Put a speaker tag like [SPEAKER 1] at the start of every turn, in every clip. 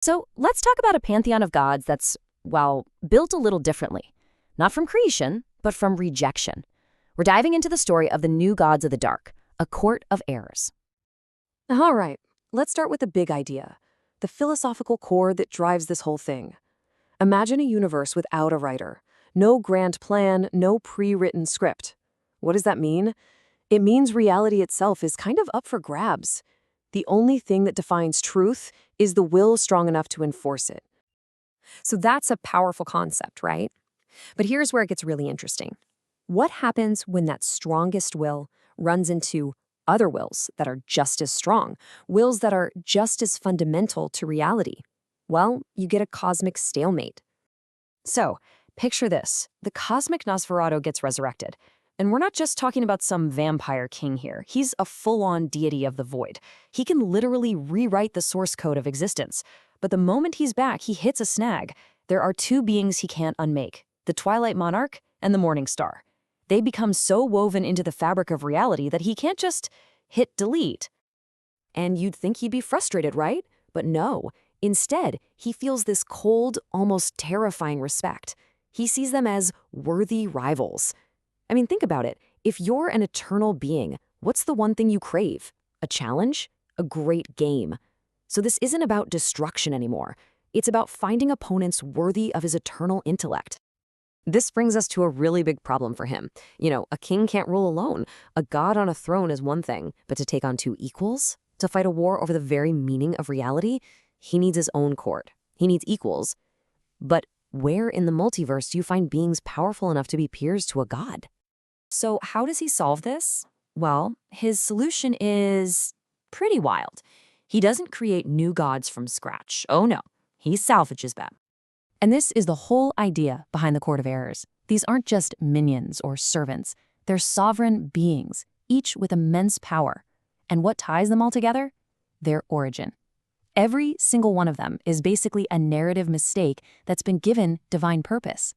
[SPEAKER 1] So let's talk about a pantheon of gods that's, well, built a little differently. Not from creation, but from rejection. We're diving into the story of the new gods of the dark, a court of errors.
[SPEAKER 2] All right, let's start with the big idea, the philosophical core that drives this whole thing. Imagine a universe without a writer. No grand plan, no pre-written script. What does that mean? It means reality itself is kind of up for grabs. The only thing that defines truth is the will strong enough to enforce it.
[SPEAKER 3] So that's a powerful concept, right? But here's where it gets really interesting. What happens when that strongest will runs into other wills that are just as strong, wills that are just as fundamental to reality? Well, you get a cosmic stalemate. So, picture this. The cosmic Nosferatu gets resurrected. And we're not just talking about some vampire king here. He's a full-on deity of the void. He can literally rewrite the source code of existence. But the moment he's back, he hits a snag. There are two beings he can't unmake, the Twilight Monarch and the Morning Star. They become so woven into the fabric of reality that he can't just hit delete. And you'd think he'd be frustrated, right? But no. Instead, he feels this cold, almost terrifying respect. He sees them as worthy rivals. I mean, think about it. If you're an eternal being, what's the one thing you crave? A challenge? A great game. So this isn't about destruction anymore. It's about finding opponents worthy of his eternal intellect. This brings us to a really big problem for him. A king can't rule alone. A god on a throne is one thing, but to take on two equals? To fight a war over the very meaning of reality? He needs his own court. He needs equals. But where in the multiverse do you find beings powerful enough to be peers to a god? So how does he solve this? Well, his solution is pretty wild. He doesn't create new gods from scratch. Oh no, he salvages them. And this is the whole idea behind the Court of Errors. These aren't just minions or servants. They're sovereign beings, each with immense power. And what ties them all together? Their origin. Every single one of them is basically a narrative mistake that's been given divine purpose.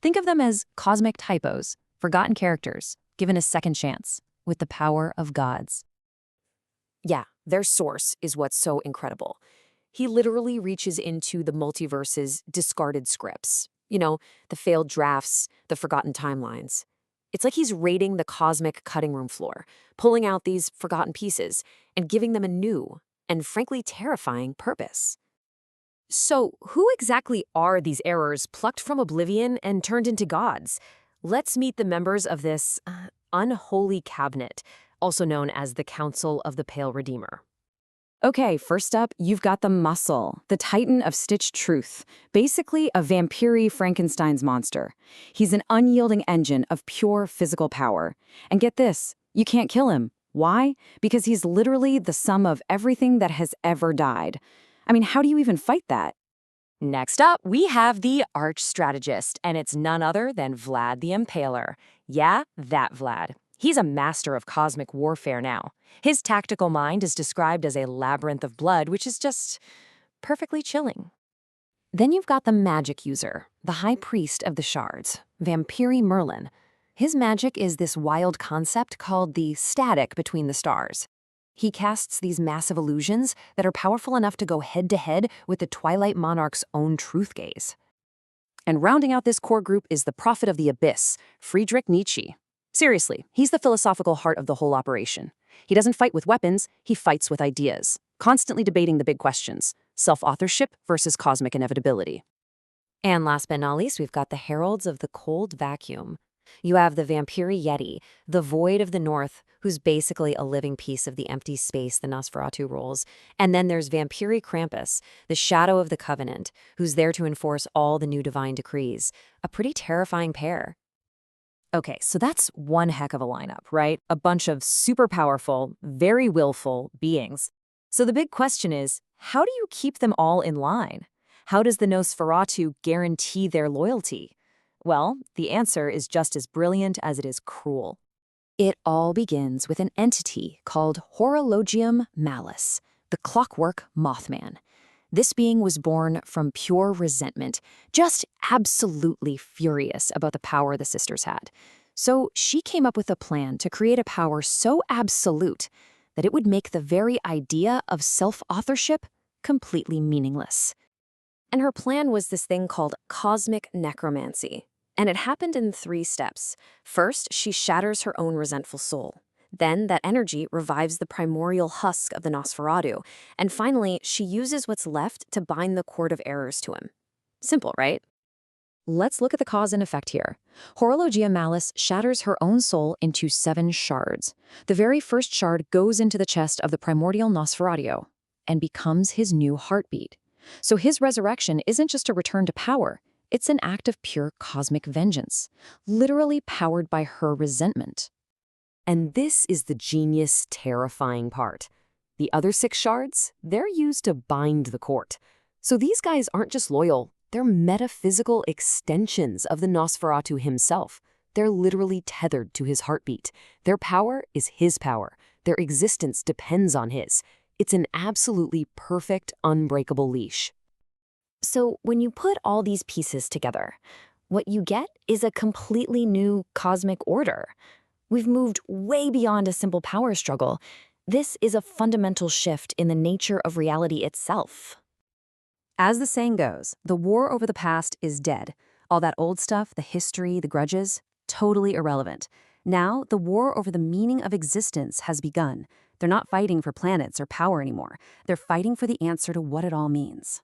[SPEAKER 3] Think of them as cosmic typos, forgotten characters, given a second chance, with the power of gods. Yeah, their source is what's so incredible. He literally reaches into the multiverse's discarded scripts. The failed drafts, the forgotten timelines. It's like he's raiding the cosmic cutting room floor, pulling out these forgotten pieces and giving them a new and frankly terrifying purpose. So, who exactly are these errors plucked from oblivion and turned into gods? Let's meet the members of this unholy cabinet, also known as the Council of the Pale Redeemer. Okay, first up, you've got the Muscle, the Titan of Stitched Truth, basically a vampire Frankenstein's monster. He's an unyielding engine of pure physical power. And get this, you can't kill him. Why? Because he's literally the sum of everything that has ever died. I mean, how do you even fight that? Next up, we have the Arch-Strategist, and it's none other than Vlad the Impaler. Yeah, that Vlad. He's a master of cosmic warfare now. His tactical mind is described as a labyrinth of blood, which is just perfectly chilling. Then you've got the magic user, the high priest of the shards, Vampiri Merlin. His magic is this wild concept called the static between the stars. He casts these massive illusions that are powerful enough to go head-to-head with the Twilight Monarch's own truth gaze. And rounding out this core group is the prophet of the abyss, Friedrich Nietzsche. Seriously, he's the philosophical heart of the whole operation. He doesn't fight with weapons, he fights with ideas, constantly debating the big questions, self-authorship versus cosmic inevitability. And last but not least, we've got the heralds of the cold vacuum. You have the Vampiri Yeti, the void of the north, who's basically a living piece of the empty space the Nosferatu rules. And then there's Vampiri Krampus, the shadow of the covenant, who's there to enforce all the new divine decrees. A pretty terrifying pair. Okay, so that's one heck of a lineup, right? A bunch of super powerful, very willful beings. So the big question is, how do you keep them all in line? How does the Nosferatu guarantee their loyalty? Well, the answer is just as brilliant as it is cruel. It all begins with an entity called Horologium Malus, the clockwork Mothman. This being was born from pure resentment, just absolutely furious about the power the sisters had. So she came up with a plan to create a power so absolute that it would make the very idea of self-authorship
[SPEAKER 4] completely meaningless.
[SPEAKER 3] And her plan was this thing called cosmic necromancy. And it happened in 3 steps. First, she shatters her own resentful soul. Then, that energy revives the primordial husk of the Nosferatu. And finally, she uses what's left to bind the cord of errors to him. Simple, right?
[SPEAKER 1] Let's look at the cause and effect here. Horologia Malis shatters her own soul into 7 shards. The very first shard goes into the chest of the primordial Nosferatu and becomes his new heartbeat. So his resurrection isn't just a return to power, it's an act of pure cosmic vengeance, literally powered by her resentment.
[SPEAKER 2] And this is the genius, terrifying part. The other 6 shards, they're used to bind the court. So these guys aren't just loyal, they're metaphysical extensions of the Nosferatu himself. They're literally tethered to his heartbeat. Their power is his power. Their existence depends on his. It's an absolutely perfect, unbreakable leash.
[SPEAKER 4] So when you put all these pieces together, what you get is a completely new cosmic order. We've moved way beyond a simple power struggle. This is a fundamental shift in the nature of reality itself.
[SPEAKER 2] As the saying goes, the war over the past is dead. All that old stuff, the history, the grudges, totally irrelevant. Now, the war over the meaning of existence has begun. They're not fighting for planets or power anymore. They're fighting for the answer to what it all means.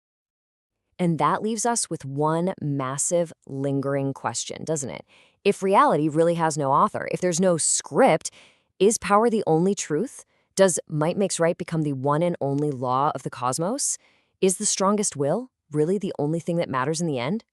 [SPEAKER 1] And that leaves us with one massive, lingering question, doesn't it? If reality really has no author, if there's no script, is power the only truth? Does might makes right become the one and only law of the cosmos? Is the strongest will really the only thing that matters in the end?